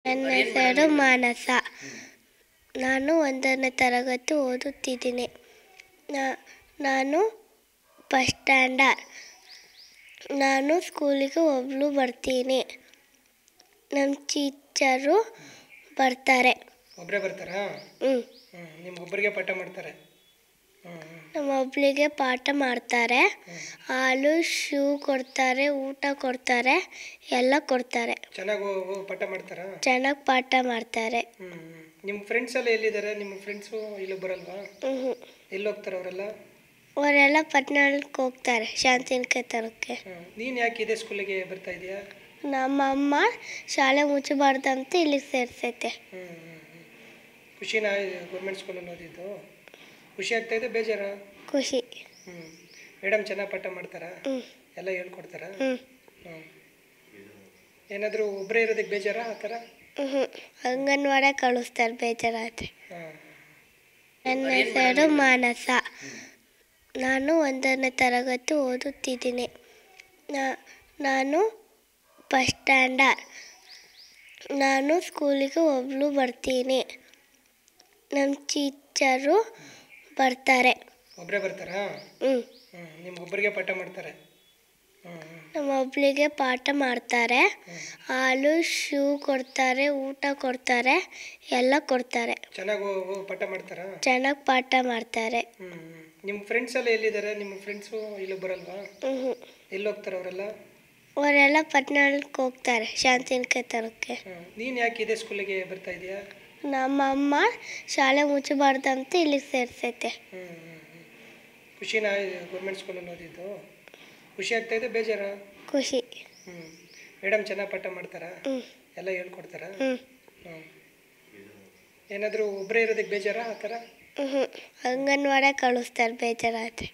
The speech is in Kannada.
ನನ್ನ ಹೆಸರು ಮಾನಸ. ನಾನು 1ನೇ ತರಗತಿ ಓದುತ್ತಿದ್ದೀನಿ. ನಾನು ಫಸ್ಟ್ ಸ್ಟ್ಯಾಂಡರ್ಡ್. ನಾನು ಸ್ಕೂಲಿಗೆ ಒಬ್ಬಳು ಬರ್ತೀನಿ. ನಮ್ಮ ಟೀಚರು ಬರ್ತಾರೆ. ಒಬ್ಬರೇ ಬರ್ತಾರಾ? ನಿಮ್ಗೊಬ್ಬರಿಗೆ ಪಾಠ ಮಾಡ್ತಾರೆ? ನಮ್ಮೊಬ್ಬಳಿಗೆ ಪಾಠ ಮಾಡ್ತಾರೆ. ಹಾಲು, ಶೂ ಕೊಡ್ತಾರೆ, ಊಟ ಕೊಡ್ತಾರೆ, ಎಲ್ಲ ಕೊಡ್ತಾರೆ. ಚೆನ್ನಾಗಿ ಪಾಠ ಮಾಡ್ತಾರಾ? ಚೆನ್ನಾಗಿ ಪಾಠ ಮಾಡ್ತಾರೆ. ನಿಮ್ಮ ಫ್ರೆಂಡ್ಸ್ ಎಲ್ಲ ಎಲ್ಲಿದ್ದಾರೆ? ನಿಮ್ಮ ಫ್ರೆಂಡ್ಸು ಇಲ್ಲಿ ಬರಲ್ವಾ? ಎಲ್ಲಿ ಹೋಗ್ತಾರೆ ಅವರೆಲ್ಲ? ಅವರೆಲ್ಲ ಪಟ್ಟಣಕ್ಕೆ ಹೋಗ್ತಾರೆ ಶಾಂತಿನಿಕೇತನಕ್ಕೆ. ನೀನು ಯಾಕೆ ಇದೇ ಸ್ಕೂಲಿಗೆ ಬರ್ತಾ ಇದೆಯಾ? ನಮ್ಮಮ್ಮ ಶಾಲೆ ಮುಚ್ಚಬಾರ್ದಂತ ಇಲ್ಲಿಗೆ ಸೇರಿಸೈತೆ. ಖುಷಿನಾ ಗೌರ್ಮೆಂಟ್ ಸ್ಕೂಲಲ್ಲಿ ಓದಿದ್ದು? ಖುಷಿ ಆಗ್ತಾ ಇದೆ, ಬೇಜಾರ? ಖುಷಿ. ಮೇಡಮ್ ಚೆನ್ನಾಗಿ ಪಾಠ ಮಾಡ್ತಾರಾ? ಎಲ್ಲ ಹೇಳ್ಕೊಡ್ತಾರಾ? ಏನಾದರೂ ಒಬ್ಬರೇ ಇರೋದಕ್ಕೆ ಬೇಜಾರಾ ಆ ಥರ? ಅಂಗನವಾಡಿ ಕಳಿಸ್ತಾರೆ ಬೇಜಾರಾದರೆ. ನನ್ನ ಹೆಸರು ಮಾನಸ. ನಾನು 1ನೇ ತರಗತಿ ಓದುತ್ತಿದ್ದೀನಿ. ನಾನು ಫಸ್ಟ್ ಸ್ಟ್ಯಾಂಡರ್ಡ್. ನಾನು ಸ್ಕೂಲಿಗೆ ಒಬ್ಬಳು ಬರ್ತೀನಿ. ನಮ್ಮ ಟೀಚರು ಬರ್ತಾರೆ. ಒಬ್ಬರೇ ಬರ್ತಾರಾ? ನಿಮ್ಗೊಬ್ಬರಿಗೆ ಪಾಠ ಮಾಡ್ತಾರೆ? ನಮ್ಮೊಬ್ಬಳಿಗೆ ಪಾಠ ಮಾಡ್ತಾರೆ. ಹಾಲು, ಶೂ ಕೊಡ್ತಾರೆ, ಊಟ ಕೊಡ್ತಾರೆ, ಎಲ್ಲ ಕೊಡ್ತಾರೆ. ಚೆನ್ನಾಗಿ ಪಾಠ ಮಾಡ್ತಾರಾ? ಚೆನ್ನಾಗಿ ಪಾಠ ಮಾಡ್ತಾರೆ. ನಿಮ್ಮ ಫ್ರೆಂಡ್ಸ್ ಎಲ್ಲ ಎಲ್ಲಿದ್ದಾರೆ? ನಿಮ್ಮ ಫ್ರೆಂಡ್ಸು ಇಲ್ಲಿ ಬರಲ್ವಾ? ಎಲ್ಲಿ ಹೋಗ್ತಾರೆ ಅವರೆಲ್ಲ? ಅವರೆಲ್ಲ ಪಟ್ಟಣಕ್ಕೆ ಹೋಗ್ತಾರೆ ಶಾಂತಿನಿಕೇತನಕ್ಕೆ. ನೀನು ಯಾಕೆ ಇದೇ ಸ್ಕೂಲಿಗೆ ಬರ್ತಾ ಇದೆಯಾ? ನಮ್ಮಮ್ಮ ಶಾಲೆ ಮುಚ್ಚಬಾರ್ದಂತ ಇಲ್ಲಿಗೆ ಸೇರಿಸೈತೆ. ಖುಷಿನಾ ಗೌರ್ಮೆಂಟ್ ಸ್ಕೂಲಲ್ಲಿ ಓದಿದ್ದು? ಖುಷಿ ಆಗ್ತಾ ಇದೆ, ಬೇಜಾರ? ಖುಷಿ. ಮೇಡಮ್ ಚೆನ್ನಾಗಿ ಪಾಠ ಮಾಡ್ತಾರಾ? ಎಲ್ಲ ಹೇಳ್ಕೊಡ್ತಾರಾ? ಏನಾದರೂ ಒಬ್ಬರೇ ಇರೋದಕ್ಕೆ ಬೇಜಾರಾ ಆ ಥರ? ಅಂಗನವಾಡಿ ಕಳಿಸ್ತಾರೆ ಬೇಜಾರಾದರೆ.